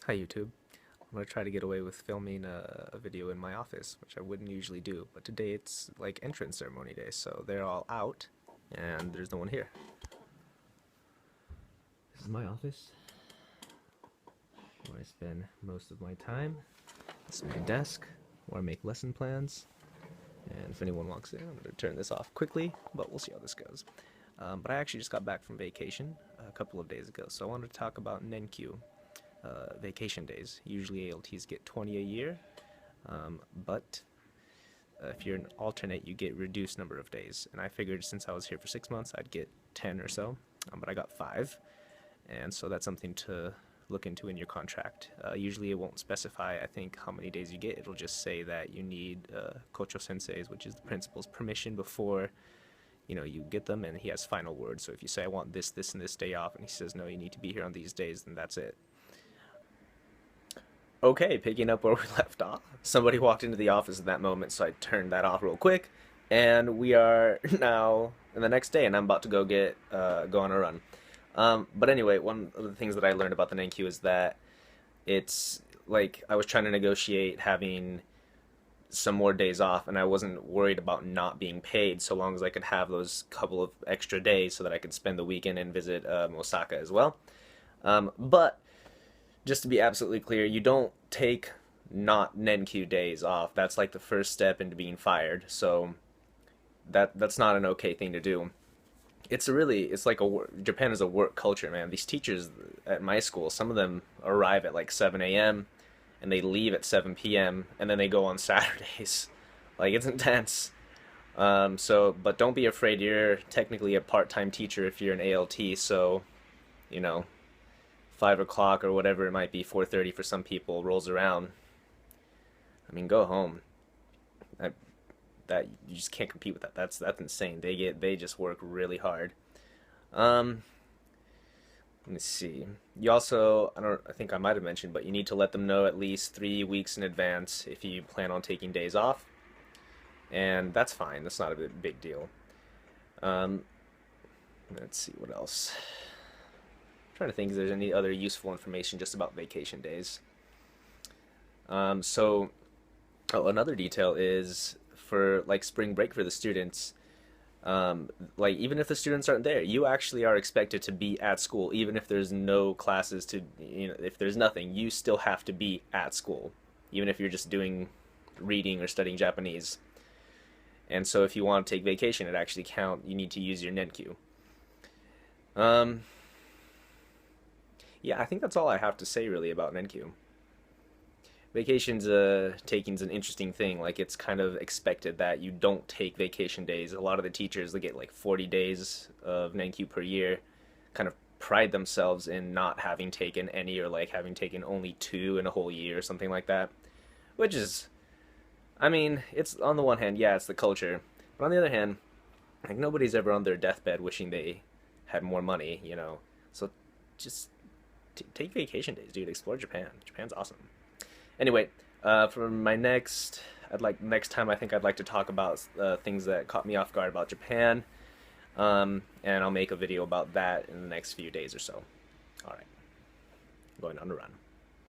Hi YouTube. I'm going to try to get away with filming a video in my office, which I wouldn't usually do, but today it's like entrance ceremony day, so they're all out and there's no one here. This is my office, where I spend most of my time. This is my desk, where I make lesson plans, and if anyone walks in, I'm going to turn this off quickly, but we'll see how this goes. But I actually just got back from vacation a couple of days ago, so I wanted to talk about NENQ, vacation days. Usually ALTs get 20 a year, but if you're an alternate, you get reduced number of days. And I figured since I was here for 6 months, I'd get 10 or so, but I got 5, and so that's something to look into in your contract. Usually it won't specify, I think, how many days you get. It'll just say that you need Kocho Sensei's, which is the principal's permission before you get them, and he has final words. So if you say I want this, this, and this day off, and he says no, you need to be here on these days, then that's it. Okay, picking up where we left off. Somebody walked into the office at that moment, so I turned that off real quick, and we are now in the next day, and I'm about to go on a run. But anyway, one of the things that I learned about the NQ is that it's like I was trying to negotiate having some more days off, and I wasn't worried about not being paid so long as I could have those couple of extra days so that I could spend the weekend and visit Osaka as well. But just to be absolutely clear, you don't take not NENQ days off. That's like the first step into being fired. So that's not an okay thing to do. It's like Japan is a work culture, man. These teachers at my school, some of them arrive at like 7 a.m. and they leave at 7 p.m. and then they go on Saturdays. Like it's intense. But don't be afraid. You're technically a part-time teacher if you're an ALT. So, you know, 5 o'clock or whatever it might be, 4:30 for some people rolls around. I mean, go home. That, that you just can't compete with that. That's insane. They just work really hard. Um, Let me see. You also, I think I might have mentioned, but you need to let them know at least 3 weeks in advance if you plan on taking days off, and that's fine. That's not a big deal. Um, let's see what else. I'm trying to think if there's any other useful information just about vacation days. So, oh, another detail is for like spring break for the students. Like even if the students aren't there, you actually are expected to be at school, even if there's no classes to, if there's nothing, you still have to be at school, even if you're just doing reading or studying Japanese. And so if you want to take vacation, it actually count. You need to use your NENQ. Um, yeah, I think that's all I have to say really about NENQ. Vacation's taking's an interesting thing. Like it's kind of expected that you don't take vacation days. A lot of the teachers that get like 40 days of NENQ per year kind of pride themselves in not having taken any, or like having taken only 2 in a whole year or something like that. Which is, I mean, it's on the one hand, yeah, it's the culture, but on the other hand, like nobody's ever on their deathbed wishing they had more money. So just take vacation days, dude. Explore Japan. Japan's awesome. Anyway, for my next time, I think I'd like to talk about things that caught me off guard about Japan, and I'll make a video about that in the next few days or so. All right, going on a run.